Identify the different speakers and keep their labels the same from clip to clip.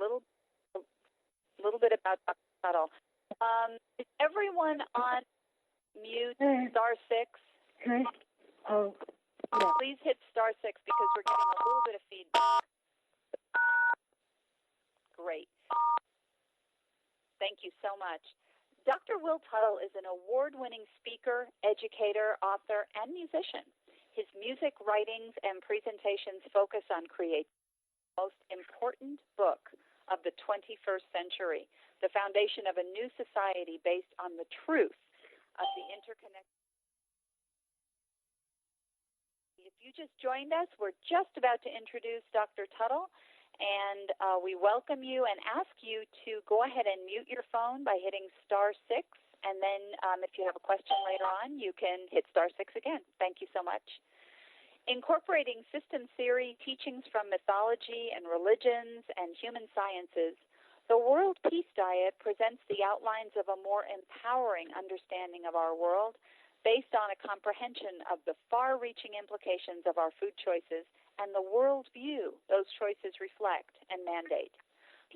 Speaker 1: little bit about Dr. Tuttle. Is everyone on mute? Star 6.
Speaker 2: Okay. Oh. Yeah.
Speaker 1: Please hit star 6 because we're getting a little bit of feedback. Great. Thank you so much. Dr. Will Tuttle is an award-winning speaker, educator, author, and musician. His music, writings, and presentations focus on creating the most important book of the 21st century, the foundation of a new society based on the truth of the interconnected. If you just joined us, we're just about to introduce Dr. Tuttle, and we welcome you and ask you to go ahead and mute your phone by hitting star 6, and then if you have a question later on, you can hit star 6 again. Thank you so much. Incorporating system theory, teachings from mythology and religions and human sciences, the World Peace Diet presents the outlines of a more empowering understanding of our world based on a comprehension of the far-reaching implications of our food choices and the world view those choices reflect and mandate.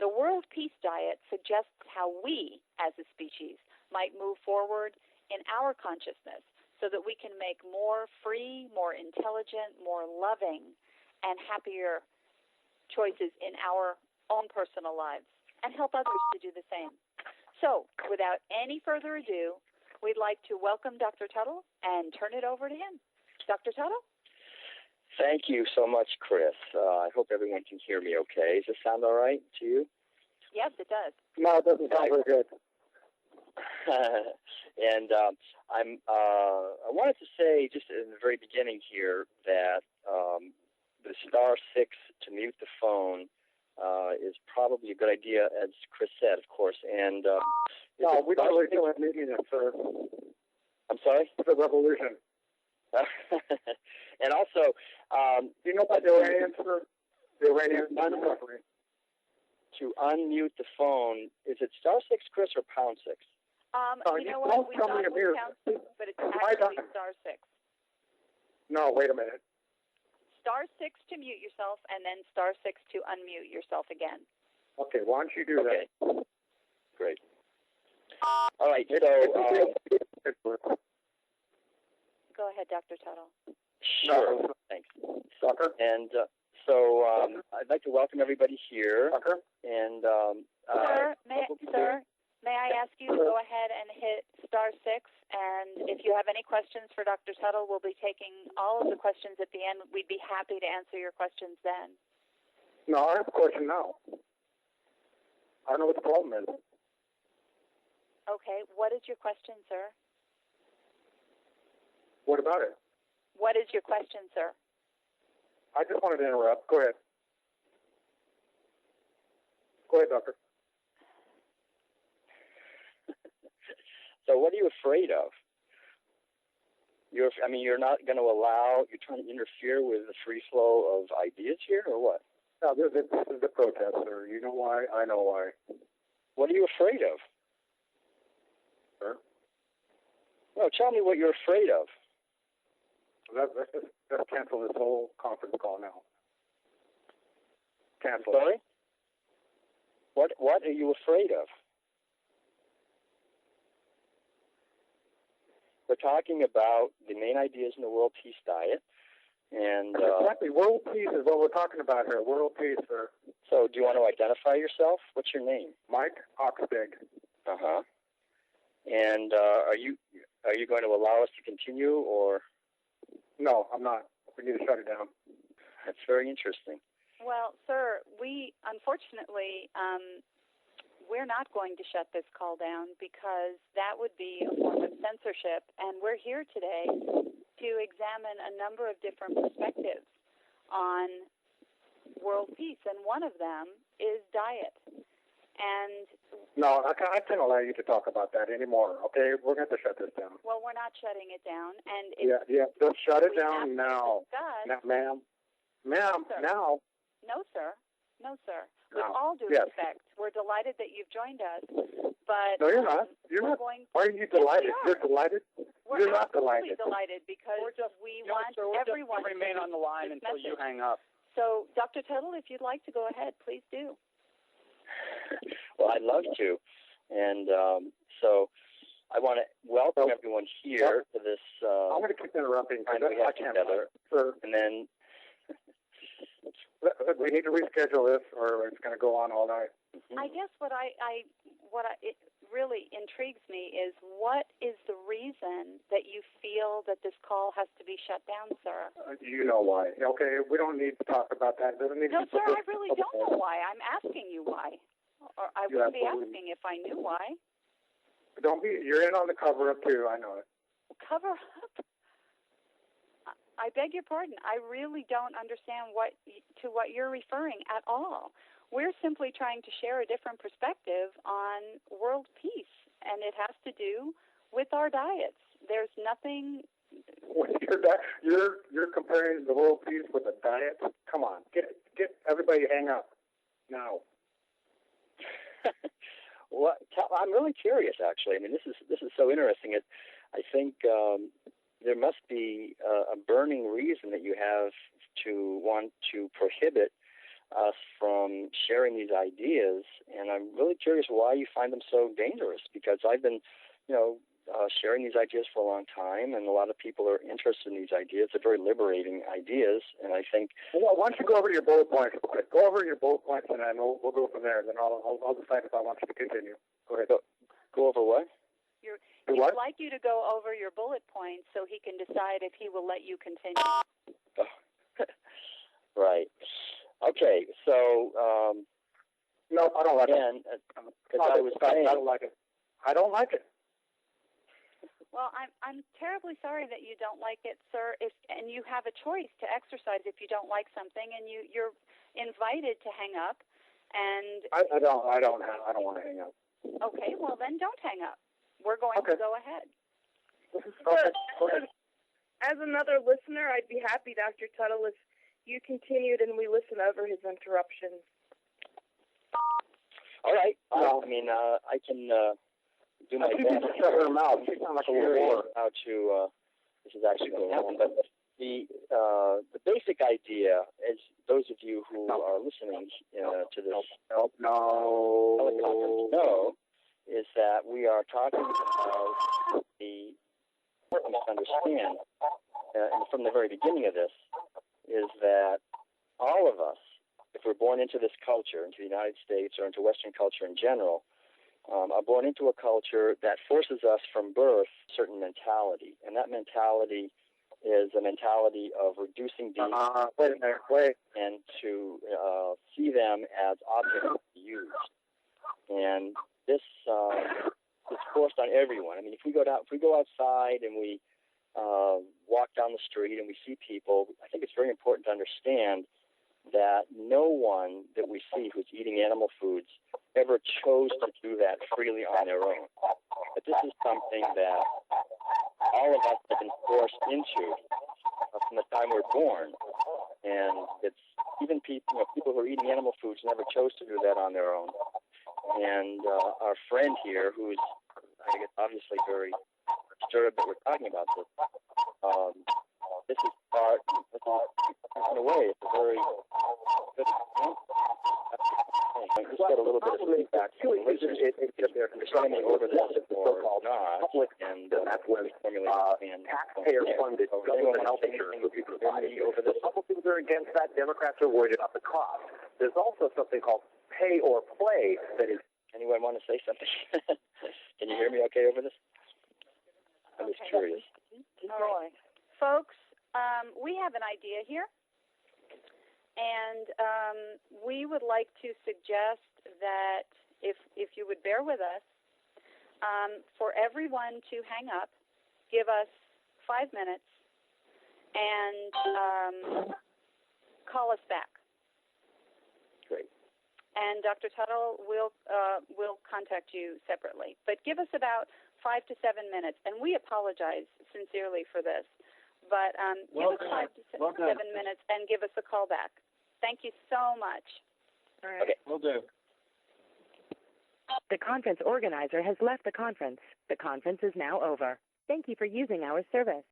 Speaker 1: The World Peace Diet suggests how we, as a species, might move forward in our consciousness so that we can make more free, more intelligent, more loving, and happier choices in our own personal lives and help others to do the same. So, without any further ado, we'd like to welcome Dr. Tuttle and turn it over to him. Dr. Tuttle?
Speaker 3: Thank you so much, Chris. I hope everyone can hear me okay. Does this sound all right to you?
Speaker 1: Yes, it does.
Speaker 2: No, it doesn't sound very good.
Speaker 3: And I wanted to say just in the very beginning here that the star 6 to mute the phone is probably a good idea, as Chris said, of course. And
Speaker 2: no, we don't really feel like muting it, sir.
Speaker 3: I'm sorry?
Speaker 2: It's a revolution.
Speaker 3: And also,
Speaker 2: do you know about the Iranians, sir? The Iranians, non-recovery.
Speaker 3: To unmute the phone, is it star 6, Chris, or pound 6?
Speaker 1: You know what? We thought it was pound 6, but it's actually star 6.
Speaker 2: No, wait a minute.
Speaker 1: Star 6 to mute yourself, and then star 6 to unmute yourself again.
Speaker 2: Okay, why don't you do that?
Speaker 3: Great. All right, so...
Speaker 1: Go ahead, Dr. Tuttle.
Speaker 3: Sure, thanks.
Speaker 2: Sucker.
Speaker 3: And so I'd like to welcome everybody here.
Speaker 2: Sucker.
Speaker 3: And
Speaker 1: Sir, may I ask you to go ahead and hit star 6? And if you have any questions for Dr. Tuttle, we'll be taking all of the questions at the end. We'd be happy to answer your questions then.
Speaker 2: No, I have a question now. I don't know what the problem is.
Speaker 1: Okay, what is your question, sir?
Speaker 2: What about it?
Speaker 1: What is your question, sir?
Speaker 2: I just wanted to interrupt. Go ahead. Go ahead, doctor.
Speaker 3: So what are you afraid of? You're not going to allow, you're trying to interfere with the free flow of ideas here, or what?
Speaker 2: No, this is the protest, sir. You know why? I know why.
Speaker 3: What are you afraid of?
Speaker 2: Sir?
Speaker 3: No, tell me what you're afraid of.
Speaker 2: Let's cancel this whole conference call now. Cancel.
Speaker 3: Sorry? What are you afraid of? We're talking about the main ideas in the World Peace Diet. And
Speaker 2: exactly. World peace is what we're talking about here. World peace, sir.
Speaker 3: So do you want to identify yourself? What's your name?
Speaker 2: Mike Oxbig.
Speaker 3: Uh-huh. And are you going to allow us to continue, or?
Speaker 2: No, I'm not. We need to shut it down.
Speaker 3: That's very interesting.
Speaker 1: Well, sir, we unfortunately we're not going to shut this call down because that would be a form of censorship, and we're here today to examine a number of different perspectives on world peace, and one of them is diet. And
Speaker 2: no, I can't allow you to talk about that anymore. Okay, we're going to shut this down.
Speaker 1: Well, we're not shutting it down, and
Speaker 2: yeah, just shut it down now. Now, ma'am,
Speaker 1: no,
Speaker 2: now.
Speaker 1: No, sir. No, sir. With all due
Speaker 2: Yes.
Speaker 1: respect, we're delighted that you've joined us, but
Speaker 2: no, you're not. You're not. Why are you delighted?
Speaker 1: Yes,
Speaker 2: You're delighted.
Speaker 1: We're
Speaker 2: you're not
Speaker 1: absolutely
Speaker 2: delighted.
Speaker 1: because we want everyone
Speaker 4: to remain on the line until you hang up.
Speaker 1: So, Dr. Tuttle, if you'd like to go ahead, please do.
Speaker 3: I'd love to. And so I want to welcome everyone here to this.
Speaker 2: I'm going to keep interrupting because
Speaker 3: we have
Speaker 2: I can't.
Speaker 3: together. And then
Speaker 2: we need to reschedule this, or it's going to go on all night.
Speaker 1: I guess it really intrigues me is what is the reason that you feel that this call has to be shut down, sir?
Speaker 2: You know why. Okay, we don't need to talk about that. It doesn't need
Speaker 1: No,
Speaker 2: to
Speaker 1: sir, I really don't know why. I'm asking you why. Or I wouldn't be asking if I knew why.
Speaker 2: Don't be. You're in on the cover up too. I know it.
Speaker 1: Cover up? I beg your pardon. I really don't understand what you're referring at all. We're simply trying to share a different perspective on world peace, and it has to do with our diets. There's nothing.
Speaker 2: You're comparing the world peace with a diet. Come on, get everybody hang up now.
Speaker 3: Well, I'm really curious, actually. I mean, this is so interesting. I think there must be a burning reason that you have to want to prohibit us from sharing these ideas, and I'm really curious why you find them so dangerous, because I've been, sharing these ideas for a long time, and a lot of people are interested in these ideas. They're very liberating ideas, and I think...
Speaker 2: Well, why don't you go over your bullet points real quick? Go over your bullet points, and then we'll go from there. Then I'll decide if I want you to continue. Go ahead.
Speaker 3: Go over what?
Speaker 1: He'd like you to go over your bullet points so he can decide if he will let you continue.
Speaker 3: Right. Okay, so...
Speaker 2: no, I don't like it. I don't like it. I don't like it.
Speaker 1: Well, I'm terribly sorry that you don't like it, sir. And you have a choice to exercise if you don't like something, and you're invited to hang up. And
Speaker 2: I don't want to hang up.
Speaker 1: Okay, well then don't hang up. We're going to go ahead.
Speaker 4: As another listener, I'd be happy, Dr. Tuttle, if you continued and we listen over his interruptions.
Speaker 3: All right. I mean, I can do my best.
Speaker 2: Shut her mouth. She sounds like a war.
Speaker 3: How to? This is actually going on, but the basic idea, as those of you who are listening to this teleconference know, is that we are talking about the important to understand, and from the very beginning of this, is that all of us, if we're born into this culture, into the United States or into Western culture in general, are born into a culture that forces us from birth a certain mentality, and that mentality is a mentality of reducing beings and to see them as objects to be used. And this is forced on everyone. I mean, if we go outside and we walk down the street and we see people, I think it's very important to understand that no one that we see who's eating animal foods ever chose to do that freely on their own. But this is something that all of us have been forced into from the time we're born. And it's even people who are eating animal foods never chose to do that on their own. And our friend here, who's, I guess, obviously very disturbed that we're talking about this, this is part, in a way, it's a very good example. I just got a little bit of feedback from the listeners if they're understanding over this or not, and that's where taxpayer-funded government health insurance would be provided. Republicans are against that. Democrats are worried about the cost. There's also something called pay or play that is... Anyone want to say something? Can you hear me okay over this? I'm just curious.
Speaker 1: All right. Folks, we have an idea here, and we would like to suggest that if you would bear with us, for everyone to hang up, give us 5 minutes, and call us back.
Speaker 3: Great.
Speaker 1: And Dr. Tuttle will contact you separately. But give us about 5 to 7 minutes, and we apologize sincerely for this. But give us 5 to 7 minutes and give us a call back. Thank you so much.
Speaker 4: All right.
Speaker 3: Okay, we'll do.
Speaker 5: The conference organizer has left the conference. The conference is now over. Thank you for using our service.